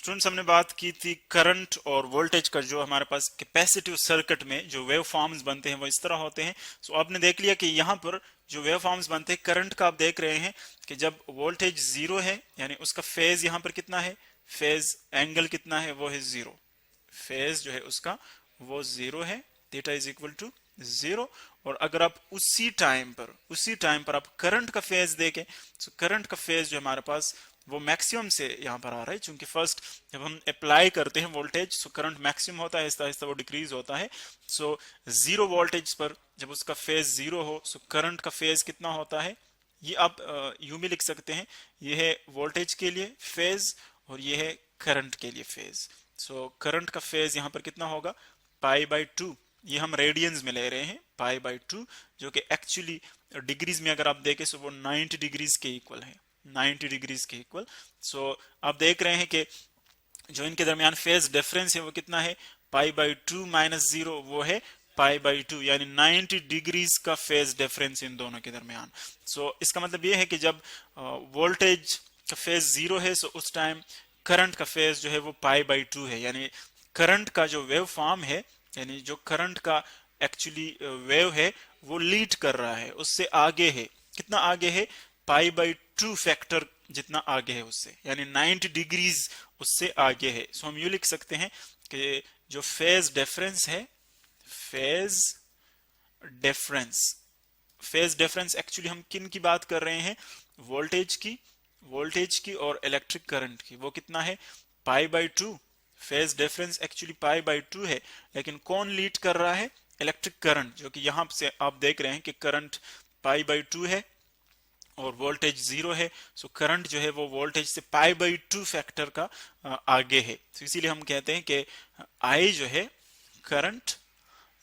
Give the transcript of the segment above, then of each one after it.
Students हमने बात की थी करंट और वोल्टेज का। जो हमारे पास कैपेसिटिव सर्किट में जो वेव फॉर्म्स बनते हैं वो इस तरह होते हैं। सो आपने देख लिया कि यहाँ पर जो वेव फॉर्म्स बनते हैं करंट का, आप देख रहे हैं कि जब वोल्टेज जीरो है यानी उसका फेज यहाँ पर कितना है, फेज एंगल कितना है, वो है जीरो। फेज जो है उसका वो जीरो है, theta is equal to zero. और अगर आप उसी टाइम पर आप करंट का फेज देखें तो करंट का फेज जो हमारे पास वो मैक्सिमम से यहाँ पर आ रहा है, क्योंकि फर्स्ट जब हम अप्लाई करते हैं वोल्टेज सो करंट मैक्सिमम होता है, आहिस्ता आहिस्ता वो डिक्रीज होता है। सो जीरो वोल्टेज पर जब उसका फेज जीरो हो सो करंट का फेज कितना होता है, ये आप यूं भी लिख सकते हैं, ये है वोल्टेज के लिए फेज और ये है करंट के लिए फेज। सो करंट का फेज यहाँ पर कितना होगा, पाई बाई टू। ये हम रेडियंस में ले रहे हैं, पाई बाई टू, जो कि एक्चुअली डिग्रीज में अगर आप देखें सो वो 90 डिग्रीज के इक्वल है, 90 डिग्रीज के इक्वल। सो आप देख रहे हैं कि जो इनके दरमियान फेज डिफरेंस है वो कितना है, pi by two minus zero, वो है पाई बाई टू, यानी 90 डिग्रीज का फेज डिफरेंस इन दोनों के दरमियान। सो इसका मतलब ये है कि जब वोल्टेज का फेज जीरो है सो उस टाइम करंट का फेज जो है वो पाई बाई टू है, यानी करंट का जो वेव फॉर्म है, यानी जो करंट का एक्चुअली वेव है वो लीड कर रहा है, उससे आगे है। कितना आगे है, पाई बाई टू फैक्टर जितना आगे है उससे, यानी 90 डिग्रीज उससे आगे है। सो हम यू लिख सकते हैं कि जो फेज डिफरेंस है, phase difference, phase difference actually हम किन की बात कर रहे हैं, वोल्टेज की और इलेक्ट्रिक करंट की, वो कितना है, pi by two. Phase difference actually pi by two है, लेकिन कौन लीड कर रहा है, इलेक्ट्रिक करंट, जो कि यहां से आप देख रहे हैं कि करंट पाई बाई टू है और वोल्टेज जीरो है। सो करंट जो है वो वोल्टेज से पाई बाई टू फैक्टर का आगे है। तो इसीलिए हम कहते हैं कि आई जो है करंट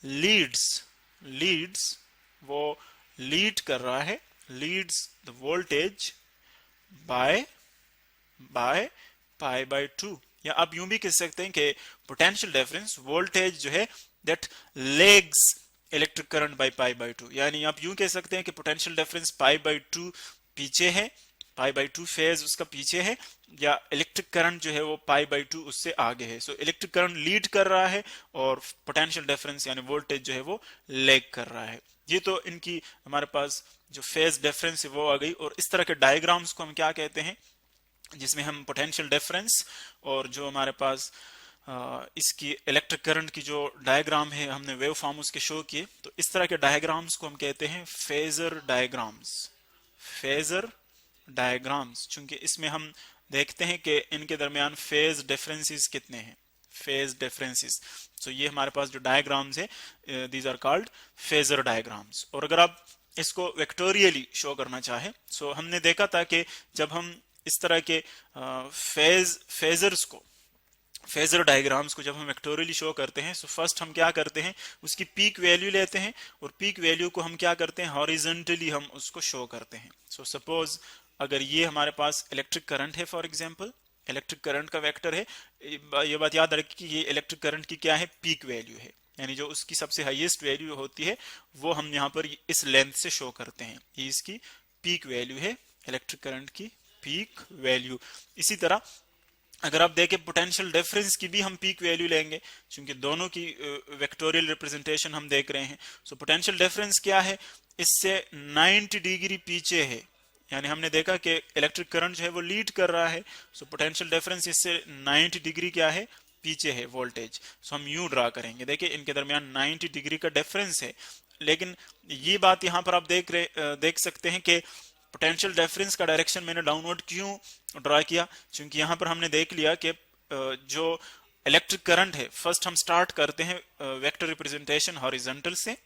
लीड्स वो लीड कर रहा है, leads the voltage by pi by two. या आप यूं भी कह सकते हैं कि पोटेंशियल डिफरेंस वोल्टेज जो है that legs electric current by pi by two, यानी आप यूं कह सकते हैं कि potential difference pi by two पीछे है, पाई बाई टू फेज उसका पीछे है, या इलेक्ट्रिक करंट जो है वो पाई बाई टू उससे आगे है। सो इलेक्ट्रिक करंट लीड कर रहा है और पोटेंशियल डिफरेंस यानी वोल्टेज जो है वो लेग कर रहा है। ये तो इनकी हमारे पास जो फेज डिफरेंस है वो आ गई। और इस तरह के डायग्राम्स को हम क्या कहते हैं, जिसमें हम पोटेंशियल डिफरेंस और जो हमारे पास इसकी इलेक्ट्रिक करंट की जो डायग्राम है हमने वेव फॉर्म उसके शो किए, तो इस तरह के डायग्राम्स को हम कहते हैं फेजर डायग्राम्स। फेजर डायग्राम्स, चूंकि इसमें हम देखते हैं कि इनके दरमियान फेज डिफरेंसेस कितने हैं, फेज डिफरेंसेस। तो ये हमारे पास जो डायग्राम्स है these are called phasor diagrams. और अगर आप इसको वेक्टोरियली शो करना चाहे, सो हमने देखा था कि जब हम इस तरह के फेजर डायग्राम्स को जब हम वेक्टोरियली शो करते हैं, सो फर्स्ट हम क्या करते हैं, उसकी पीक वैल्यू लेते हैं और पीक वैल्यू को हम क्या करते हैं, हॉरिजॉन्टली हम उसको शो करते हैं। सो सपोज अगर ये हमारे पास इलेक्ट्रिक करंट है, फॉर एग्जांपल इलेक्ट्रिक करंट का वेक्टर है, ये बात याद रखिए कि ये इलेक्ट्रिक करंट की क्या है, पीक वैल्यू है, यानी जो उसकी सबसे हाईएस्ट वैल्यू होती है वो हम यहाँ पर इस लेंथ से शो करते हैं, ये इसकी पीक वैल्यू है, इलेक्ट्रिक करंट की पीक वैल्यू। इसी तरह अगर आप देखें पोटेंशियल डिफरेंस की भी हम पीक वैल्यू लेंगे, क्योंकि दोनों की वेक्टोरियल रिप्रेजेंटेशन हम देख रहे हैं। सो पोटेंशियल डिफरेंस क्या है, इससे 90 डिग्री पीछे है, यानी हमने देखा कि इलेक्ट्रिक करंट जो है वो लीड कर रहा है। सो पोटेंशियल डिफरेंस इससे 90 डिग्री क्या है, पीछे है वोल्टेज। सो हम यूं ड्रा करेंगे, देखिए इनके दरमियान 90 डिग्री का डिफरेंस है। लेकिन ये बात यहाँ पर आप देख सकते हैं कि पोटेंशियल डिफरेंस का डायरेक्शन मैंने डाउनवर्ड क्यों ड्रा किया, क्योंकि यहाँ पर हमने देख लिया कि जो इलेक्ट्रिक करंट है, फर्स्ट हम स्टार्ट करते हैं वेक्टर रिप्रेजेंटेशन हॉरिजॉन्टल से।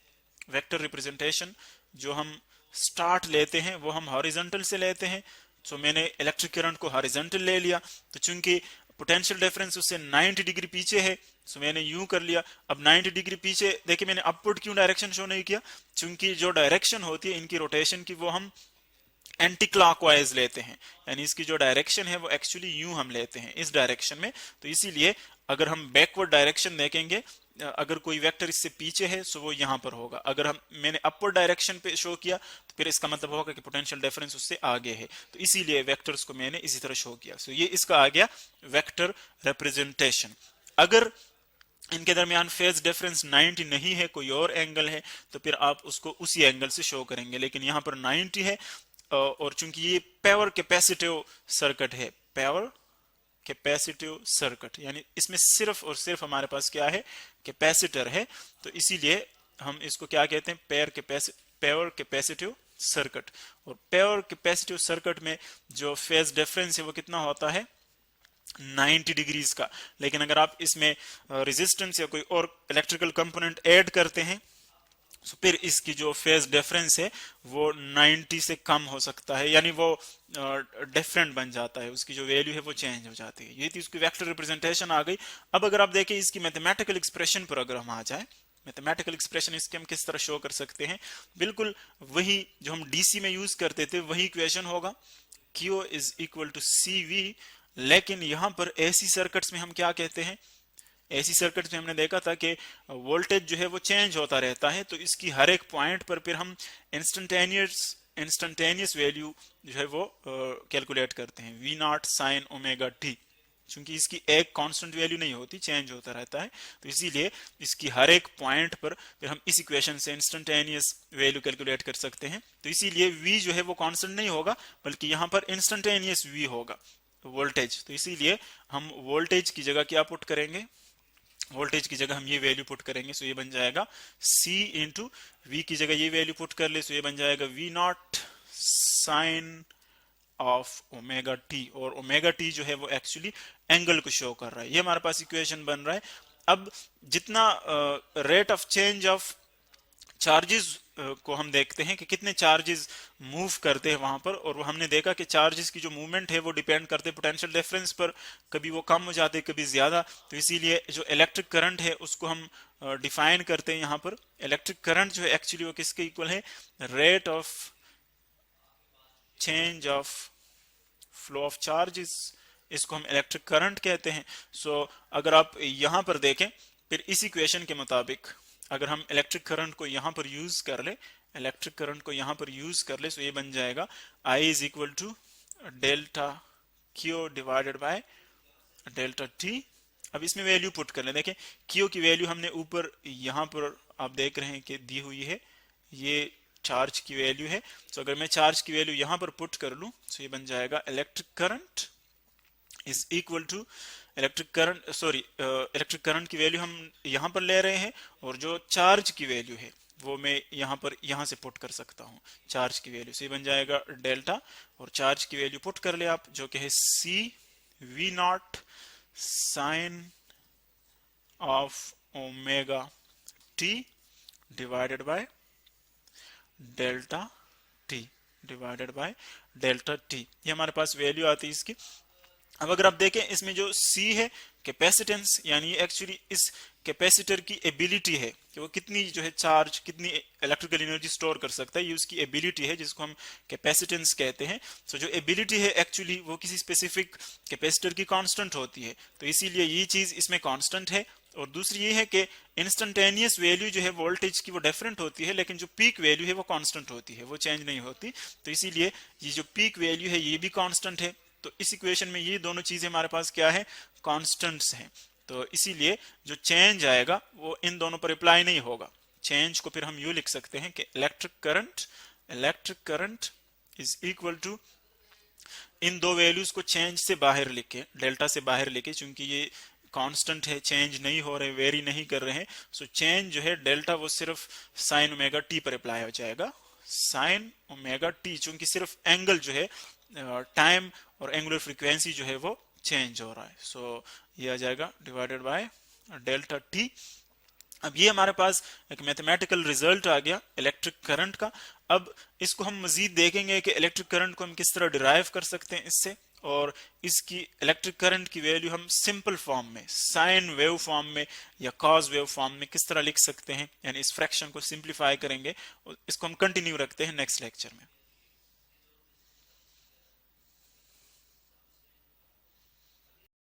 वेक्टर रिप्रेजेंटेशन जो हम स्टार्ट लेते हैं वो हम हॉरिजॉन्टल से लेते हैं। तो मैंने इलेक्ट्रिक करंट को हॉरिजॉन्टल ले लिया, तो चूंकि पोटेंशियल डिफरेंस उससे 90 डिग्री पीछे है, सो मैंने यूं कर लिया। अब 90 डिग्री पीछे, देखिए मैंने अपवर्ड क्यों डायरेक्शन शो नहीं किया, क्योंकि जो डायरेक्शन होती है इनकी रोटेशन की वो हम एंटी क्लॉकवाइज लेते हैं, यानी इसकी जो डायरेक्शन है वो एक्चुअली यूं हम लेते हैं इस डायरेक्शन में। तो इसीलिए अगर हम बैकवर्ड डायरेक्शन देखेंगे अगर कोई वेक्टर इससे पीछे है तो वो यहाँ पर होगा। अगर मैंने अपवर्ड डायरेक्शन पे शो किया तो फिर इसका मतलब होगा कि पोटेंशियल डिफरेंस उससे आगे है, तो इसीलिए वेक्टर्स को मैंने इसी तरह शो किया। सो ये इसका आ गया वेक्टर रिप्रेजेंटेशन। अगर इनके दरमियान फेज डिफरेंस 90 नहीं है, कोई और एंगल है, तो फिर आप उसको उसी एंगल से शो करेंगे, लेकिन यहाँ पर 90 है और चूंकि ये पावर कैपेसिटिव सर्किट है, पावर कैपेसिटिव सर्किट यानी इसमें सिर्फ और सिर्फ हमारे पास क्या है, कैपेसिटर है, तो इसीलिए हम इसको क्या कहते हैं, पावर कैपेसिटिव सर्किट। और पावर कैपेसिटिव सर्किट में जो फेज डिफरेंस है वो कितना होता है, 90 डिग्रीज का। लेकिन अगर आप इसमें रेजिस्टेंस या कोई और इलेक्ट्रिकल कंपोनेंट ऐड करते हैं तो फिर इसकी जो फेज डिफरेंस है वो 90 से कम हो सकता है, यानी वो डिफरेंट बन जाता है, उसकी जो वैल्यू है वो चेंज हो जाती है। ये थी उसकी वेक्टर रिप्रेजेंटेशन आ गई। अब अगर आप देखें इसकी मैथमेटिकल एक्सप्रेशन पर अगर हम आ जाए, मैथमेटिकल एक्सप्रेशन इसके हम किस तरह शो कर सकते हैं, बिल्कुल वही जो हम डीसी में यूज करते थे वही इक्वेशन होगा, Q is equal to CV। लेकिन यहां पर एसी सर्किट्स में हम क्या कहते हैं, एसी सर्किट्स में हमने देखा था कि वोल्टेज जो है वो चेंज होता रहता है, तो इसकी हर एक पॉइंट पर फिर हम इंस्टेंटेनियस वैल्यू जो है वो कैलकुलेट करते हैं, V0 साइन ओमेगा टी, क्योंकि इसकी एक कांस्टेंट वैल्यू नहीं होती, चेंज होता रहता है, तो इसीलिए इसकी हर एक पॉइंट पर फिर हम इस इक्वेशन से इंस्टेंटेनियस वैल्यू कैलकुलेट कर सकते हैं। तो इसीलिए V जो है वो कांस्टेंट नहीं होगा, बल्कि यहाँ पर इंस्टेंटेनियस V होगा वोल्टेज। तो इसीलिए हम वोल्टेज की जगह क्या पुट करेंगे, वोल्टेज की जगह हम ये वैल्यू पुट करेंगे, सो ये बन जाएगा C इंटू V की जगह ये वैल्यू पुट कर ले, सो ये बन जाएगा V0 sine of omega T, और ओमेगा टी जो है वो एक्चुअली एंगल को शो कर रहा है। ये हमारे पास इक्वेशन बन रहा है। अब जितना rate of change of charges को हम देखते हैं कि कितने चार्जेस मूव करते हैं वहां पर, और हमने देखा कि चार्जेस की जो मूवमेंट है वो डिपेंड करते हैं पोटेंशियल डिफरेंस पर, कभी वो कम हो जाते हैं कभी ज्यादा। तो इसीलिए जो इलेक्ट्रिक करंट है उसको हम डिफाइन करते हैं यहाँ पर। इलेक्ट्रिक करंट जो है एक्चुअली वो किसके इक्वल है, rate of change of flow of charges, इसको हम इलेक्ट्रिक करंट कहते हैं। सो अगर आप यहां पर देखें फिर इस इक्वेशन के मुताबिक अगर हम इलेक्ट्रिक करंट को यहां पर यूज कर ले, इलेक्ट्रिक करंट को यहां पर यूज कर ले, तो ये बन जाएगा I is equal to delta Q divided by delta T। अब इसमें वैल्यू पुट कर ले, देखें Q की वैल्यू हमने ऊपर यहां पर आप देख रहे हैं कि दी हुई है, ये चार्ज की वैल्यू है। तो अगर मैं चार्ज की वैल्यू यहां पर पुट कर लूं तो ये बन जाएगा electric current is equal to electric current की वैल्यू हम यहां पर ले रहे हैं, और जो चार्ज की वैल्यू है वो मैं यहां से पुट कर सकता हूं, चार्ज की वैल्यू से ये बन जाएगा डेल्टा, और चार्ज की वैल्यू पुट कर ले आप जो कि है C V0 sine of omega T divided by delta T, divided by delta T. ये हमारे पास वैल्यू आती है इसकी। अब अगर आप देखें इसमें जो C है कैपेसिटेंस, यानी एक्चुअली इस कैपेसिटर की एबिलिटी है कि वो कितनी जो है चार्ज, कितनी इलेक्ट्रिकल एनर्जी स्टोर कर सकता है, ये उसकी एबिलिटी है जिसको हम कैपेसिटेंस कहते हैं। सो जो एबिलिटी है एक्चुअली वो किसी स्पेसिफिक कैपेसिटर की कांस्टेंट होती है, तो इसीलिए ये चीज इसमें कांस्टेंट है। और दूसरी ये है कि इंस्टेंटेनियस वैल्यू जो है वोल्टेज की वो डिफरेंट होती है, लेकिन जो पीक वैल्यू है वो कांस्टेंट होती है, वो चेंज नहीं होती। तो इसीलिए ये जो पीक वैल्यू है ये भी कांस्टेंट है। तो इस इक्वेशन में ये दोनों चीजें हमारे पास क्या है, कांस्टेंट्स हैं। तो इसीलिए जो चेंज आएगा वो इन दोनों पर अप्लाई नहीं होगा। चेंज को फिर हम यूं लिख सकते हैं कि electric current is equal to, इन दो वैल्यूज को चेंज से बाहर लिखे, डेल्टा से बाहर लिखे, क्योंकि ये कांस्टेंट है, चेंज नहीं हो रहे, वेरी नहीं कर रहे हैं। सो चेंज जो है डेल्टा वो सिर्फ साइन ओमेगा टी पर अप्लाई हो जाएगा, साइन ओमेगा टी, चूंकि सिर्फ एंगल जो है टाइम और एंगुलर फ्रीक्वेंसी जो है वो चेंज हो रहा है। सो ये आ जाएगा डिवाइडेड बाय डेल्टा टी। अब ये हमारे पास एक मैथमेटिकल रिजल्ट आ गया इलेक्ट्रिक करंट का। अब इसको हम मजीद देखेंगे कि इलेक्ट्रिक करंट को हम किस तरह डिराइव कर सकते हैं इससे, और इसकी इलेक्ट्रिक करंट की वैल्यू हम सिंपल फॉर्म में, साइन वेव फॉर्म में या कॉज वेव फॉर्म में किस तरह लिख सकते हैं, यानी इस फ्रैक्शन को सिंप्लीफाई करेंगे। इसको हम कंटिन्यू रखते हैं नेक्स्ट लेक्चर में।